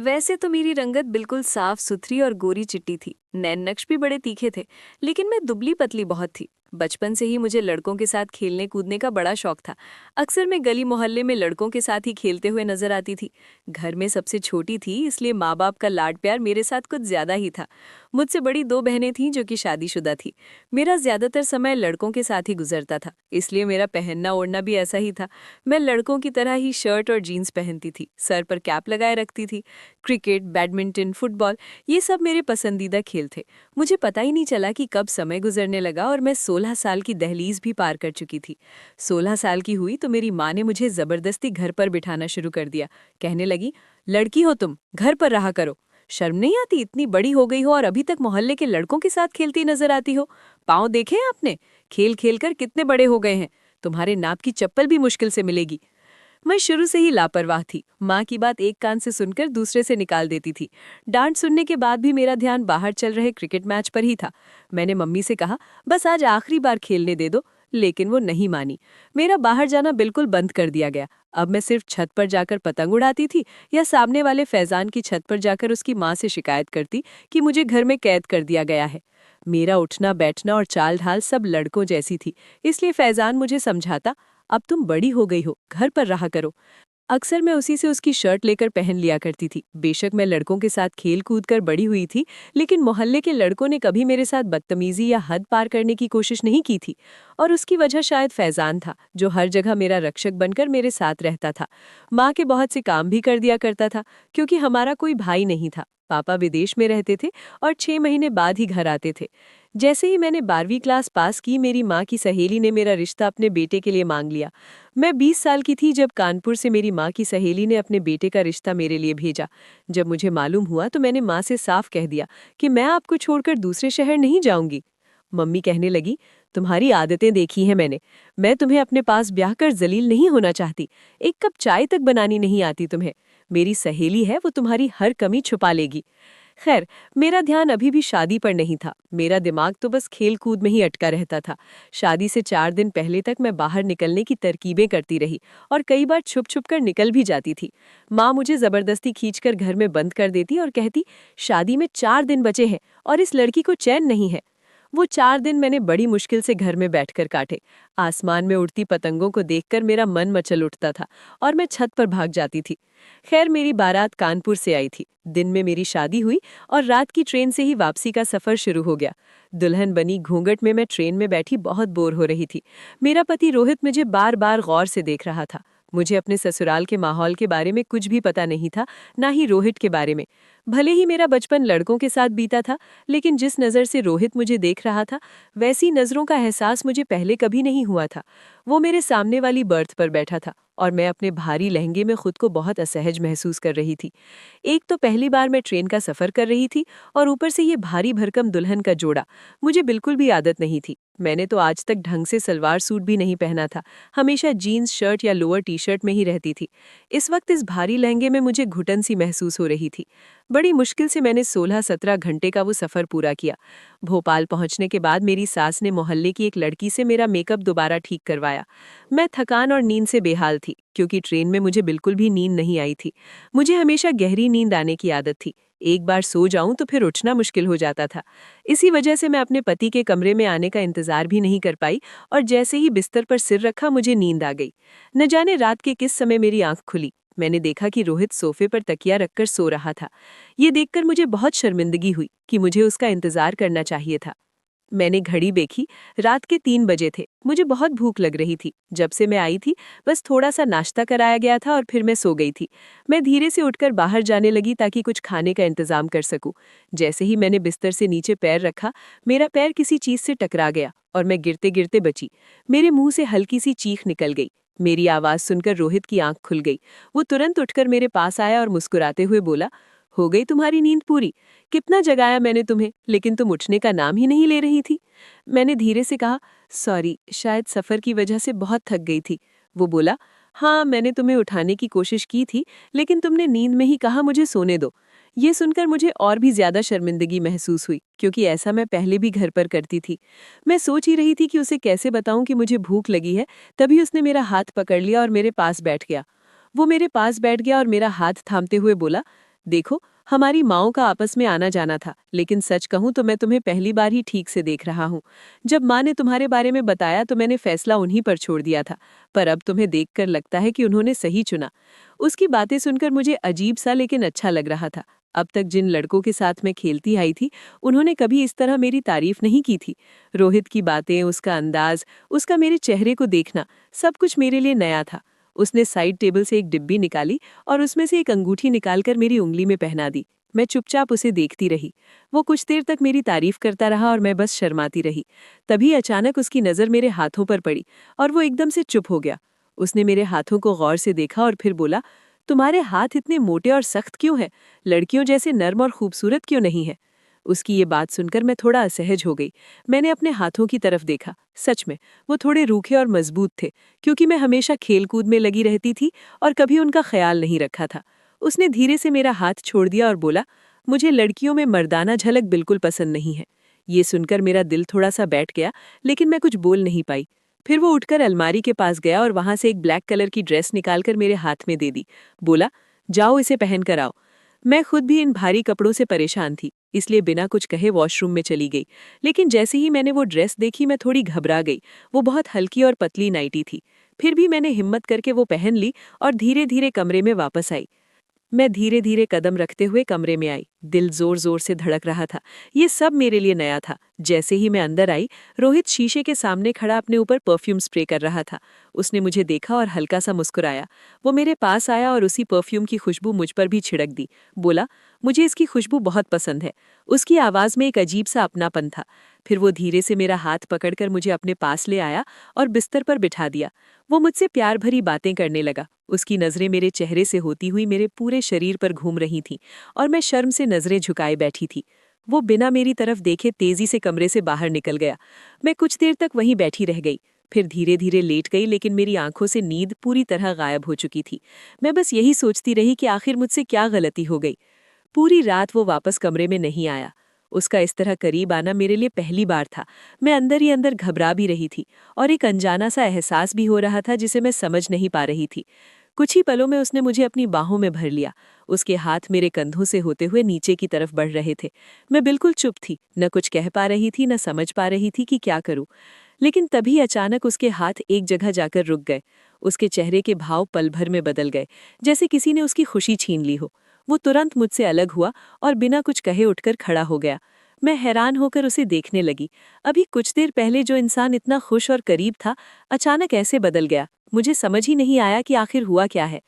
वैसे तो मेरी रंगत बिल्कुल साफ सुथरी और गोरी चिट्टी थी। नैन नक्श भी बड़े तीखे थे। लेकिन मैं दुबली पतली बहुत थी। बचपन से ही मुझे लड़कों के साथ खेलने कूदने का बड़ा शौक था। अक्सर मैं गली मोहल्ले में लड़कों के साथ ही खेलते हुए नजर आती थी। घर में सबसे छोटी थी, इसलिए माँ बाप का लाड प्यार मेरे साथ कुछ ज्यादा ही था। मुझसे बड़ी दो बहनें थीं जो कि शादीशुदा थी। मेरा ज्यादातर समय लड़कों के साथ ही गुजरता था, इसलिए मेरा पहनना ओढ़ना भी ऐसा ही था। मैं लड़कों की तरह ही शर्ट और जीन्स पहनती थी, सर पर कैप लगाए रखती थी। क्रिकेट, बैडमिंटन, फुटबॉल, ये सब मेरे पसंदीदा खेल थे। मुझे पता ही नहीं चला कि कब समय गुजरने लगा और मैं 16 साल की दहलीज भी पार कर चुकी थी। 16 साल की हुई तो मेरी माँ ने मुझे जबरदस्ती घर पर बिठाना शुरू कर दिया। कहने लगी, लड़की हो तुम, घर पर रहा करो। शर्म नहीं आती? इतनी बड़ी हो गई हो और अभी तक मोहल्ले के लड़कों के साथ खेलती नजर आती हो। पाँव देखे हैं आपने? खेल खेल कर कितने बड़े हो गए हैं। तुम्हारे नाप की चप्पल भी मुश्किल से मिलेगी। मैं शुरू से ही लापरवाह थी। माँ की बात एक कान से सुनकर दूसरे से निकाल देती थी। डांट सुनने के बाद भी मेरा ध्यान बाहर चल रहे क्रिकेट मैच पर ही था। मैंने मम्मी से कहा, बस आज आखिरी बार खेलने दे दो, लेकिन वो नहीं मानी। मेरा बाहर जाना बिल्कुल बंद कर दिया गया। अब मैं सिर्फ छत पर जाकर पतंग उड़ाती थी या सामने वाले फैजान की छत पर जाकर उसकी माँ से शिकायत करती कि मुझे घर में कैद कर दिया गया है। मेरा उठना बैठना और चाल ढाल सब लड़कों जैसी थी, इसलिए फैजान मुझे समझाता, अब तुम बड़ी हो गई हो, घर पर रहा करो। अक्सर मैं उसी से उसकी शर्ट लेकर पहन लिया करती थी। बेशक मैं लड़कों के साथ खेल कूद कर बड़ी हुई थी, लेकिन मोहल्ले के लड़कों ने कभी मेरे साथ बदतमीजी या हद पार करने की कोशिश नहीं की थी। और उसकी वजह शायद फैजान था, जो हर जगह मेरा रक्षक बनकर मेरे साथ रहता था। माँ के बहुत से काम भी कर दिया करता था, क्योंकि हमारा कोई भाई नहीं था। पापा विदेश में रहते थे और 6 महीने बाद ही घर आते थे। जैसे ही मैंने 12वीं क्लास पास की, मेरी माँ की सहेली ने मेरा रिश्ता अपने बेटे के लिए मांग लिया। मैं 20 साल की थी जब कानपुर से मेरी माँ की सहेली ने अपने बेटे का रिश्ता मेरे लिए भेजा। जब मुझे मालूम हुआ तो मैंने माँ से साफ कह दिया कि मैं आपको छोड़कर दूसरे शहर नहीं जाऊंगी। मम्मी कहने लगी, तुम्हारी आदतें देखी हैं मैंने। मैं तुम्हें अपने पास ब्याह कर जलील नहीं होना चाहती। एक कप चाय तक बनानी नहीं आती तुम्हें। मेरी सहेली है, वो तुम्हारी हर कमी छुपा लेगी। खैर, मेरा ध्यान अभी भी शादी पर नहीं था। मेरा दिमाग तो बस खेल कूद में ही अटका रहता था। शादी से 4 दिन पहले तक मैं बाहर निकलने की तरकीबें करती रही और कई बार छुप छुप कर निकल भी जाती थी। माँ मुझे जबरदस्ती खींचकर घर में बंद कर देती और कहती, शादी में 4 दिन बचे हैं और इस लड़की को चैन नहीं है। वो 4 दिन मैंने बड़ी मुश्किल से घर में बैठकर काटे। आसमान में उड़ती पतंगों को देखकर मेरा मन मचल उठता था और मैं छत पर भाग जाती थी। खैर, मेरी बारात कानपुर से आई थी। दिन में मेरी शादी हुई और रात की ट्रेन से ही वापसी का सफर शुरू हो गया। दुल्हन बनी घूंघट में मैं ट्रेन में बैठी बहुत बोर हो रही थी। मेरा पति रोहित मुझे बार बार गौर से देख रहा था। मुझे अपने ससुराल के माहौल के बारे में कुछ भी पता नहीं था, ना ही रोहित के बारे में। भले ही मेरा बचपन लड़कों के साथ बीता था, लेकिन जिस नज़र से रोहित मुझे देख रहा था, वैसी नज़रों का एहसास मुझे पहले कभी नहीं हुआ था। वो मेरे सामने वाली बर्थ पर बैठा था और मैं अपने भारी लहंगे में खुद को बहुत असहज महसूस कर रही थी। एक तो पहली बार मैं ट्रेन का सफ़र कर रही थी और ऊपर से ये भारी भरकम दुल्हन का जोड़ा। मुझे बिल्कुल भी आदत नहीं थी। मैंने तो आज तक ढंग से सलवार सूट भी नहीं पहना था, हमेशा जीन्स शर्ट या लोअर टी शर्ट में ही रहती थी। इस वक्त इस भारी लहंगे में मुझे घुटन सी महसूस हो रही थी। बड़ी मुश्किल से मैंने 16-17 घंटे का वो सफ़र पूरा किया। भोपाल पहुंचने के बाद मेरी सास ने मोहल्ले की एक लड़की से मेरा मेकअप दोबारा ठीक करवाया। मैं थकान और नींद से बेहाल थी, क्योंकि ट्रेन में मुझे बिल्कुल भी नींद नहीं आई थी। मुझे हमेशा गहरी नींद आने की आदत थी। एक बार सो जाऊं तो फिर उठना मुश्किल हो जाता था। इसी वजह से मैं अपने पति के कमरे में आने का इंतजार भी नहीं कर पाई और जैसे ही बिस्तर पर सिर रखा मुझे नींद आ गई। न जाने रात के किस समय मेरी आंख खुली। मैंने देखा कि रोहित सोफे पर तकिया रखकर सो रहा था। ये देखकर मुझे बहुत शर्मिंदगी हुई कि मुझे उसका इंतजार करना चाहिए था। मैंने घड़ी देखी, रात के 3 बजे थे। मुझे बहुत भूख लग रही थी। जब से मैं आई थी, बस थोड़ा सा नाश्ता कराया गया था और फिर मैं सो गई थी। मैं धीरे से उठकर बाहर जाने लगी ताकि कुछ खाने का इंतजाम कर सकूं। जैसे ही मैंने बिस्तर से नीचे पैर रखा, मेरा पैर किसी चीज से टकरा गया और मैं गिरते गिरते बची। मेरे मुंह से हल्की सी चीख निकल गई। मेरी आवाज सुनकर रोहित की आंख खुल गई। वो तुरंत उठकर मेरे पास आया और मुस्कुराते हुए बोला, हो गई तुम्हारी नींद पूरी? कितना जगाया मैंने तुम्हें, लेकिन तुम उठने का नाम ही नहीं ले रही थी। मैंने धीरे से कहा, सॉरी, शायद सफ़र की वजह से बहुत थक गई थी। वो बोला, हाँ, मैंने तुम्हें उठाने की कोशिश की थी, लेकिन तुमने नींद में ही कहा मुझे सोने दो। ये सुनकर मुझे और भी ज्यादा शर्मिंदगी महसूस हुई, क्योंकि ऐसा मैं पहले भी घर पर करती थी। मैं सोच ही रही थी कि उसे कैसे बताऊं कि मुझे भूख लगी है, तभी उसने मेरा हाथ पकड़ लिया और मेरे पास बैठ गया। वो मेरे पास बैठ गया और मेरा हाथ थामते हुए बोला, देखो, हमारी माँओं का आपस में आना जाना था, लेकिन सच कहूँ तो मैं तुम्हें पहली बार ही ठीक से देख रहा हूँ। जब माँ ने तुम्हारे बारे में बताया तो मैंने फैसला उन्हीं पर छोड़ दिया था, पर अब तुम्हें देखकर लगता है कि उन्होंने सही चुना। उसकी बातें सुनकर मुझे अजीब सा लेकिन अच्छा लग रहा था। अब तक जिन लड़कों के साथ मैं खेलती आई थी, उन्होंने कभी इस तरह मेरी तारीफ नहीं की थी। रोहित की बातें, उसका अंदाज, उसका मेरे चेहरे को देखना, सब कुछ मेरे लिए नया था। उसने साइड टेबल से एक डिब्बी निकाली और उसमें से एक अंगूठी निकालकर मेरी उंगली में पहना दी। मैं चुपचाप उसे देखती रही। वो कुछ देर तक मेरी तारीफ करता रहा और मैं बस शर्माती रही। तभी अचानक उसकी नज़र मेरे हाथों पर पड़ी और वो एकदम से चुप हो गया। उसने मेरे हाथों को गौर से देखा और फिर बोला, तुम्हारे हाथ इतने मोटे और सख्त क्यों हैं? लड़कियों जैसे नर्म और खूबसूरत क्यों नहीं है? उसकी ये बात सुनकर मैं थोड़ा असहज हो गई। मैंने अपने हाथों की तरफ देखा। सच में वो थोड़े रूखे और मजबूत थे, क्योंकि मैं हमेशा खेलकूद में लगी रहती थी और कभी उनका ख्याल नहीं रखा था। उसने धीरे से मेरा हाथ छोड़ दिया और बोला, मुझे लड़कियों में मर्दाना झलक बिल्कुल पसंद नहीं है। ये सुनकर मेरा दिल थोड़ा सा बैठ गया, लेकिन मैं कुछ बोल नहीं पाई। फिर वो उठकर अलमारी के पास गया और वहां से एक ब्लैक कलर की ड्रेस निकालकर मेरे हाथ में दे दी। बोला, जाओ इसे पहन कर आओ। मैं खुद भी इन भारी कपड़ों से परेशान थी, इसलिए बिना कुछ कहे वॉशरूम में चली गई। लेकिन जैसे ही मैंने वो ड्रेस देखी मैं थोड़ी घबरा गई। वो बहुत हल्की और पतली नाइटी थी। फिर भी मैंने हिम्मत करके वो पहन ली और धीरे धीरे कमरे में वापस आई। मैं धीरे धीरे कदम रखते हुए कमरे में आई। दिल जोर जोर से धड़क रहा था। ये सब मेरे लिए नया था। जैसे ही मैं अंदर आई, रोहित शीशे के सामने खड़ा अपने ऊपर परफ्यूम स्प्रे कर रहा था। उसने मुझे देखा और हल्का सा मुस्कुराया। वो मेरे पास आया और उसी परफ्यूम की खुशबू मुझ पर भी छिड़क दी। बोला, मुझे इसकी खुशबू बहुत पसंद है। उसकी आवाज़ में एक अजीब सा अपनापन था। फिर वो धीरे से मेरा हाथ पकड़कर मुझे अपने पास ले आया और बिस्तर पर बिठा दिया। वो मुझसे प्यार भरी बातें करने लगा। उसकी नज़रें मेरे चेहरे से होती हुई मेरे पूरे शरीर पर घूम रही थीं और मैं शर्म से नज़रें झुकाए बैठी थी। वो बिना मेरी तरफ देखे तेजी से कमरे से बाहर निकल गया। मैं कुछ देर तक वहीं बैठी रह गई, फिर धीरे धीरे लेट गई, लेकिन मेरी आंखों से नींद पूरी तरह गायब हो चुकी थी। मैं बस यही सोचती रही कि आखिर मुझसे क्या गलती हो गई। पूरी रात वो वापस कमरे में नहीं आया। उसका इस तरह करीब आना मेरे लिए पहली बार था। मैं अंदर ही अंदर घबरा भी रही थी और एक अनजाना सा एहसास भी हो रहा था जिसे मैं समझ नहीं पा रही थी। कुछ ही पलों में उसने मुझे अपनी बाहों में भर लिया। उसके हाथ मेरे कंधों से होते हुए नीचे की तरफ बढ़ रहे थे। मैं बिल्कुल चुप थी, न कुछ कह पा रही थी, न समझ पा रही थी कि क्या करूं। लेकिन तभी अचानक उसके हाथ एक जगह जाकर रुक गए। उसके चेहरे के भाव पल भर में बदल गए, जैसे किसी ने उसकी खुशी छीन ली हो। वो तुरंत मुझसे अलग हुआ और बिना कुछ कहे उठकर खड़ा हो गया। मैं हैरान होकर उसे देखने लगी। अभी कुछ देर पहले जो इंसान इतना खुश और करीब था, अचानक ऐसे बदल गया। मुझे समझ ही नहीं आया कि आखिर हुआ क्या है।